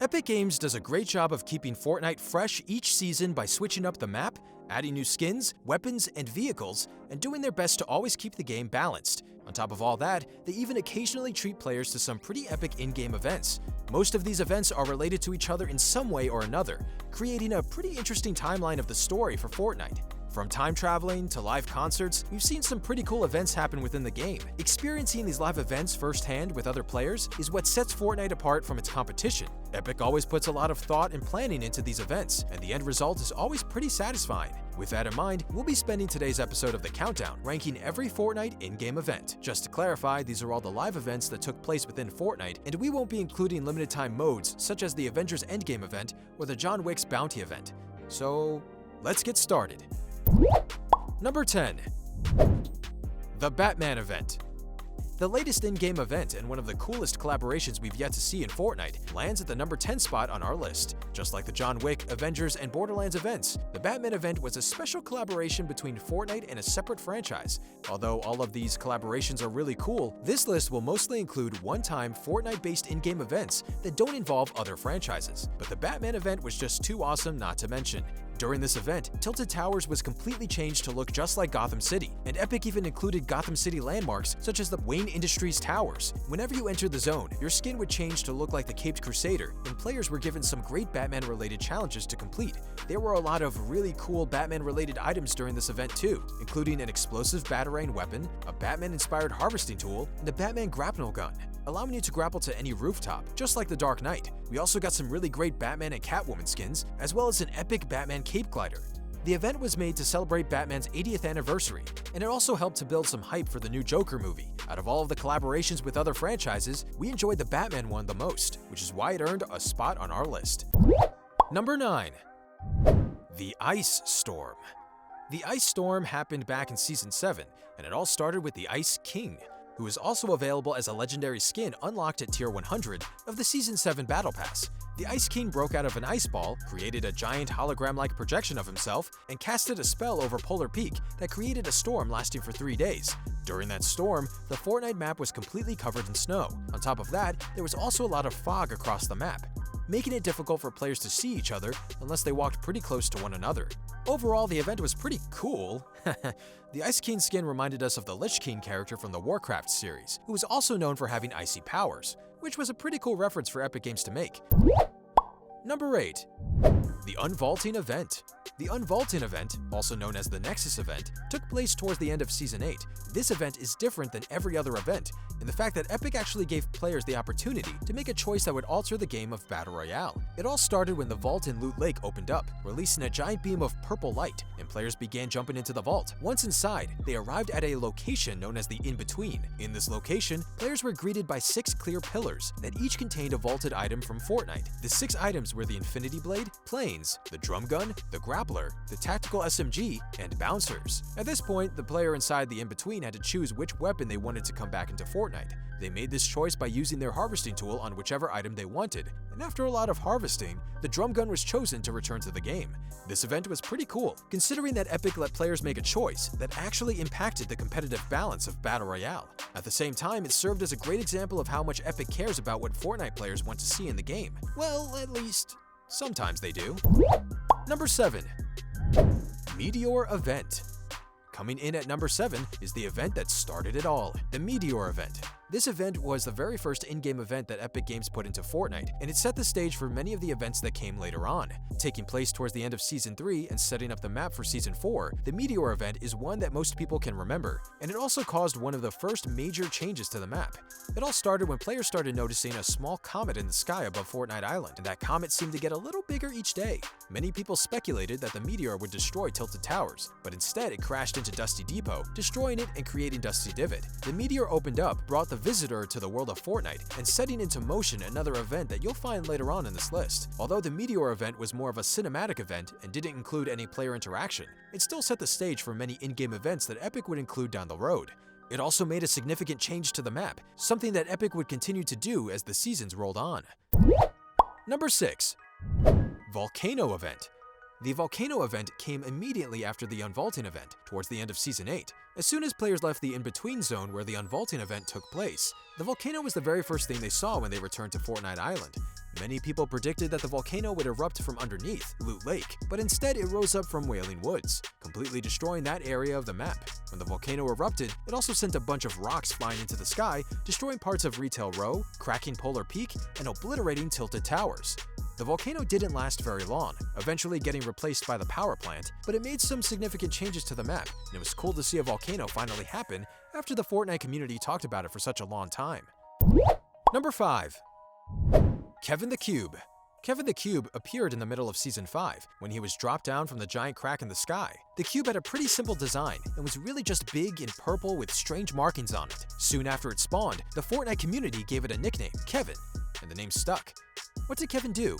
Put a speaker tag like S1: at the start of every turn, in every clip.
S1: Epic Games does a great job of keeping Fortnite fresh each season by switching up the map, adding new skins, weapons, and vehicles, and doing their best to always keep the game balanced. On top of all that, they even occasionally treat players to some pretty epic in-game events. Most of these events are related to each other in some way or another, creating a pretty interesting timeline of the story for Fortnite. From time traveling to live concerts, we've seen some pretty cool events happen within the game. Experiencing these live events firsthand with other players is what sets Fortnite apart from its competition. Epic always puts a lot of thought and planning into these events, and the end result is always pretty satisfying. With that in mind, we'll be spending today's episode of The Countdown ranking every Fortnite in-game event. Just to clarify, these are all the live events that took place within Fortnite, and we won't be including limited time modes such as the Avengers Endgame event or the John Wick's Bounty event. So, let's get started. Number 10. The Batman event. The latest in-game event and one of the coolest collaborations we've yet to see in Fortnite lands at the number 10 spot on our list. Just like the John Wick, Avengers, and Borderlands events, the Batman event was a special collaboration between Fortnite and a separate franchise. Although all of these collaborations are really cool, this list will mostly include one-time Fortnite-based in-game events that don't involve other franchises. But the Batman event was just too awesome not to mention. During this event, Tilted Towers was completely changed to look just like Gotham City, and Epic even included Gotham City landmarks such as the Wayne Industries Towers. Whenever you entered the zone, your skin would change to look like the Caped Crusader, and players were given some great Batman-related challenges to complete. There were a lot of really cool Batman-related items during this event too, including an explosive Batarang weapon, a Batman-inspired harvesting tool, and a Batman grapnel gun, allowing you to grapple to any rooftop, just like the Dark Knight. We also got some really great Batman and Catwoman skins, as well as an epic Batman cape glider. The event was made to celebrate Batman's 80th anniversary, and it also helped to build some hype for the new Joker movie. Out of all of the collaborations with other franchises, we enjoyed the Batman one the most, which is why it earned a spot on our list. Number 9. The Ice Storm. The Ice Storm happened back in Season 7, and it all started with the Ice King, who is also available as a legendary skin unlocked at Tier 100 of the Season 7 Battle Pass. The Ice King broke out of an ice ball, created a giant hologram-like projection of himself, and casted a spell over Polar Peak that created a storm lasting for 3 days. During that storm, the Fortnite map was completely covered in snow. On top of that, there was also a lot of fog across the map, making it difficult for players to see each other unless they walked pretty close to one another. Overall, the event was pretty cool. The Ice King skin reminded us of the Lich King character from the Warcraft series, who was also known for having icy powers, which was a pretty cool reference for Epic Games to make. Number 8. The Unvaulting event. The Unvaulting event, also known as the Nexus event, took place towards the end of Season 8. This event is different than every other event in the fact that Epic actually gave players the opportunity to make a choice that would alter the game of Battle Royale. It all started when the vault in Loot Lake opened up, releasing a giant beam of purple light, and players began jumping into the vault. Once inside, they arrived at a location known as the In-Between. In this location, players were greeted by 6 clear pillars that each contained a vaulted item from Fortnite. The 6 items were the Infinity Blade, Planes, the Drum Gun, the Grappler, the Tactical SMG, and Bouncers. At this point, the player inside the In-Between had to choose which weapon they wanted to come back into Fortnite. They made this choice by using their harvesting tool on whichever item they wanted, and after a lot of harvesting, the drum gun was chosen to return to the game. This event was pretty cool, considering that Epic let players make a choice that actually impacted the competitive balance of Battle Royale. At the same time, it served as a great example of how much Epic cares about what Fortnite players want to see in the game. Well, at least, sometimes they do. Number 7. METEOR event. Coming in at number 7 is the event that started it all, the METEOR event. This event was the very first in-game event that Epic Games put into Fortnite, and it set the stage for many of the events that came later on. Taking place towards the end of Season 3 and setting up the map for Season 4, the METEOR event is one that most people can remember, and it also caused one of the first major changes to the map. It all started when players started noticing a small comet in the sky above Fortnite Island, and that comet seemed to get a little bigger each day. Many people speculated that the meteor would destroy Tilted Towers, but instead it crashed into Dusty Depot, destroying it and creating Dusty Divot. The meteor opened up, brought the visitor to the world of Fortnite, and setting into motion another event that you'll find later on in this list. Although the METEOR event was more of a cinematic event and didn't include any player interaction, it still set the stage for many in-game events that Epic would include down the road. It also made a significant change to the map, something that Epic would continue to do as the seasons rolled on. Number 6. Volcano event. The Volcano event came immediately after the Unvaulting event, towards the end of Season 8. As soon as players left the in-between zone where the Unvaulting event took place, the volcano was the very first thing they saw when they returned to Fortnite Island. Many people predicted that the volcano would erupt from underneath Loot Lake, but instead it rose up from Wailing Woods, completely destroying that area of the map. When the volcano erupted, it also sent a bunch of rocks flying into the sky, destroying parts of Retail Row, cracking Polar Peak, and obliterating Tilted Towers. The volcano didn't last very long, eventually getting replaced by the power plant, but it made some significant changes to the map, and it was cool to see a volcano finally happen after the Fortnite community talked about it for such a long time. Number 5. Kevin the Cube. Kevin the Cube appeared in the middle of Season 5, when he was dropped down from the giant crack in the sky. The cube had a pretty simple design, and was really just big and purple with strange markings on it. Soon after it spawned, the Fortnite community gave it a nickname, Kevin, and the name stuck. What did Kevin do?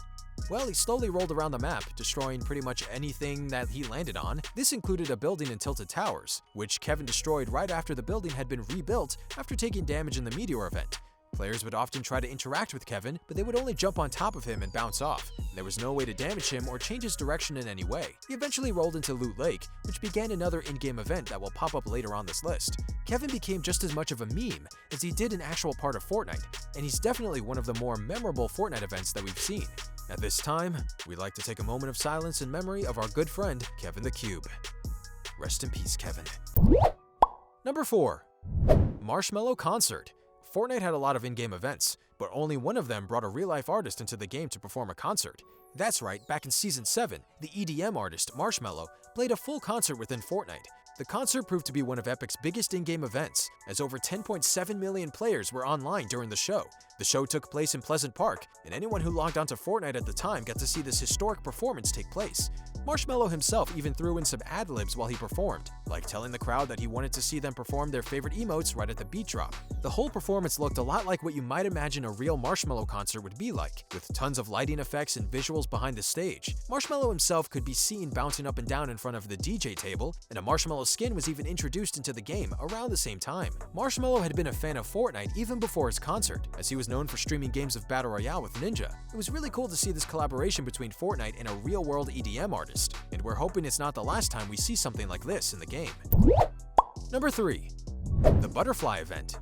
S1: Well, he slowly rolled around the map, destroying pretty much anything that he landed on. This included a building in Tilted Towers, which Kevin destroyed right after the building had been rebuilt after taking damage in the METEOR event. Players would often try to interact with Kevin, but they would only jump on top of him and bounce off. There was no way to damage him or change his direction in any way. He eventually rolled into Loot Lake, which began another in-game event that will pop up later on this list. Kevin became just as much of a meme as he did an actual part of Fortnite, and he's definitely one of the more memorable Fortnite events that we've seen. At this time, we'd like to take a moment of silence in memory of our good friend, Kevin the Cube. Rest in peace, Kevin. Number 4. Marshmello Concert. Fortnite had a lot of in-game events, but only one of them brought a real-life artist into the game to perform a concert. That's right, back in Season 7, the EDM artist, Marshmello, played a full concert within Fortnite. The concert proved to be one of Epic's biggest in-game events, as over 10.7 million players were online during the show. The show took place in Pleasant Park, and anyone who logged onto Fortnite at the time got to see this historic performance take place. Marshmello himself even threw in some ad-libs while he performed, like telling the crowd that he wanted to see them perform their favorite emotes right at the beat drop. The whole performance looked a lot like what you might imagine a real Marshmello concert would be like, with tons of lighting effects and visuals behind the stage. Marshmello himself could be seen bouncing up and down in front of the DJ table, and a Marshmello skin was even introduced into the game around the same time. Marshmello had been a fan of Fortnite even before his concert, as he was known for streaming games of Battle Royale with Ninja. It was really cool to see this collaboration between Fortnite and a real-world EDM artist, and we're hoping it's not the last time we see something like this in the game. Number 3. The Butterfly Event.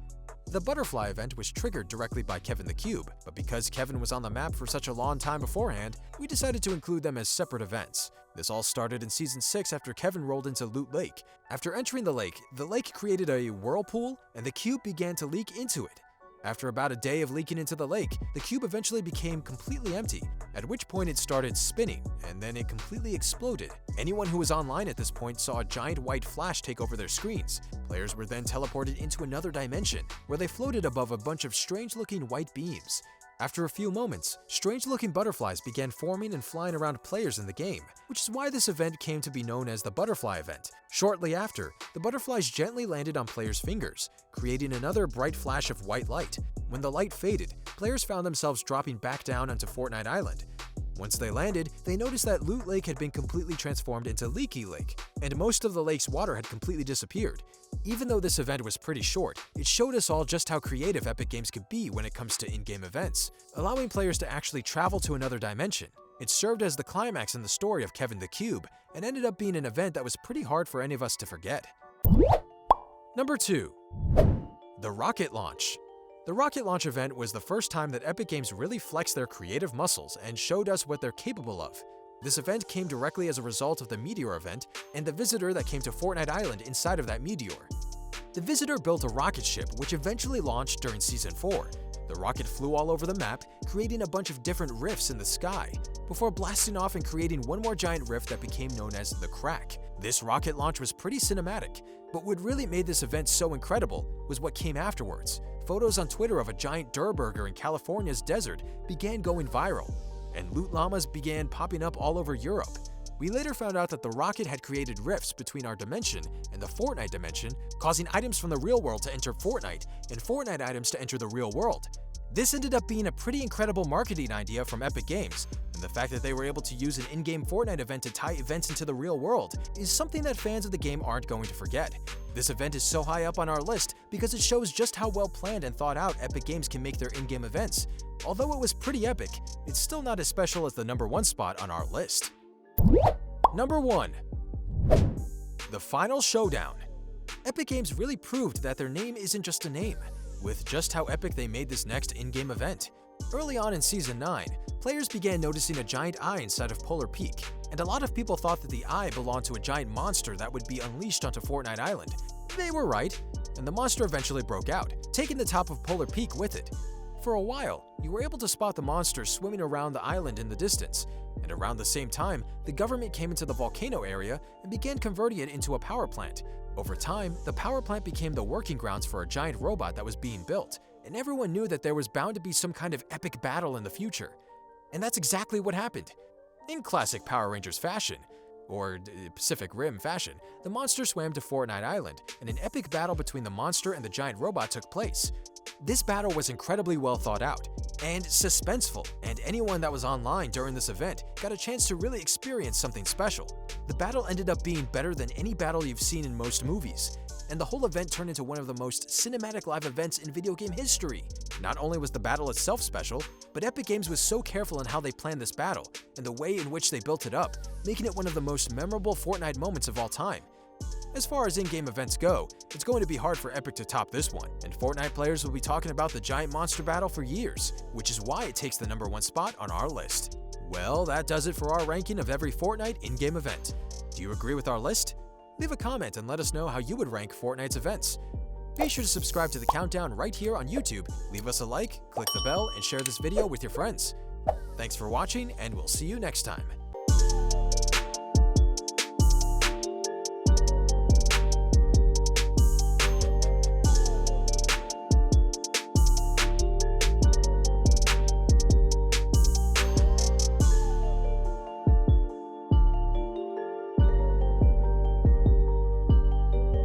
S1: The Butterfly event was triggered directly by Kevin the Cube, but because Kevin was on the map for such a long time beforehand, we decided to include them as separate events. This all started in Season 6 after Kevin rolled into Loot Lake. After entering the lake created a whirlpool, and the cube began to leak into it. After about a day of leaking into the lake, the cube eventually became completely empty, at which point it started spinning, and then it completely exploded. Anyone who was online at this point saw a giant white flash take over their screens. Players were then teleported into another dimension, where they floated above a bunch of strange-looking white beams. After a few moments, strange-looking butterflies began forming and flying around players in the game, which is why this event came to be known as the Butterfly Event. Shortly after, the butterflies gently landed on players' fingers, creating another bright flash of white light. When the light faded, players found themselves dropping back down onto Fortnite Island. Once they landed, they noticed that Loot Lake had been completely transformed into Leaky Lake, and most of the lake's water had completely disappeared. Even though this event was pretty short, it showed us all just how creative Epic Games could be when it comes to in-game events, allowing players to actually travel to another dimension. It served as the climax in the story of Kevin the Cube, and ended up being an event that was pretty hard for any of us to forget. Number 2. The Rocket Launch. The Rocket Launch event was the first time that Epic Games really flexed their creative muscles and showed us what they're capable of. This event came directly as a result of the METEOR event and the visitor that came to Fortnite Island inside of that meteor. The visitor built a rocket ship which eventually launched during Season 4. The rocket flew all over the map, creating a bunch of different rifts in the sky, before blasting off and creating one more giant rift that became known as the Crack. This rocket launch was pretty cinematic, but what really made this event so incredible was what came afterwards. Photos on Twitter of a giant Durr Burger in California's desert began going viral, and loot llamas began popping up all over Europe. We later found out that the rocket had created rifts between our dimension and the Fortnite dimension, causing items from the real world to enter Fortnite and Fortnite items to enter the real world. This ended up being a pretty incredible marketing idea from Epic Games, and the fact that they were able to use an in-game Fortnite event to tie events into the real world is something that fans of the game aren't going to forget. This event is so high up on our list because it shows just how well planned and thought out Epic Games can make their in-game events. Although it was pretty epic, it's still not as special as the number 1 spot on our list. Number 1. The Final Showdown. Epic Games really proved that their name isn't just a name, with just how epic they made this next in-game event. Early on in Season 9, players began noticing a giant eye inside of Polar Peak, and a lot of people thought that the eye belonged to a giant monster that would be unleashed onto Fortnite Island. They were right, and the monster eventually broke out, taking the top of Polar Peak with it. For a while, you were able to spot the monster swimming around the island in the distance, and around the same time, the government came into the volcano area and began converting it into a power plant. Over time, the power plant became the working grounds for a giant robot that was being built, and everyone knew that there was bound to be some kind of epic battle in the future. And that's exactly what happened. In classic Power Rangers fashion, or Pacific Rim fashion, the monster swam to Fortnite Island, and an epic battle between the monster and the giant robot took place. This battle was incredibly well thought out and suspenseful, and anyone that was online during this event got a chance to really experience something special. The battle ended up being better than any battle you've seen in most movies, and the whole event turned into one of the most cinematic live events in video game history. Not only was the battle itself special, but Epic Games was so careful in how they planned this battle and the way in which they built it up, making it one of the most memorable Fortnite moments of all time. As far as in-game events go, it's going to be hard for Epic to top this one, and Fortnite players will be talking about the giant monster battle for years, which is why it takes the number 1 spot on our list. Well, that does it for our ranking of every Fortnite in-game event. Do you agree with our list? Leave a comment and let us know how you would rank Fortnite's events. Be sure to subscribe to the Countdown right here on YouTube, leave us a like, click the bell, and share this video with your friends. Thanks for watching, and we'll see you next time.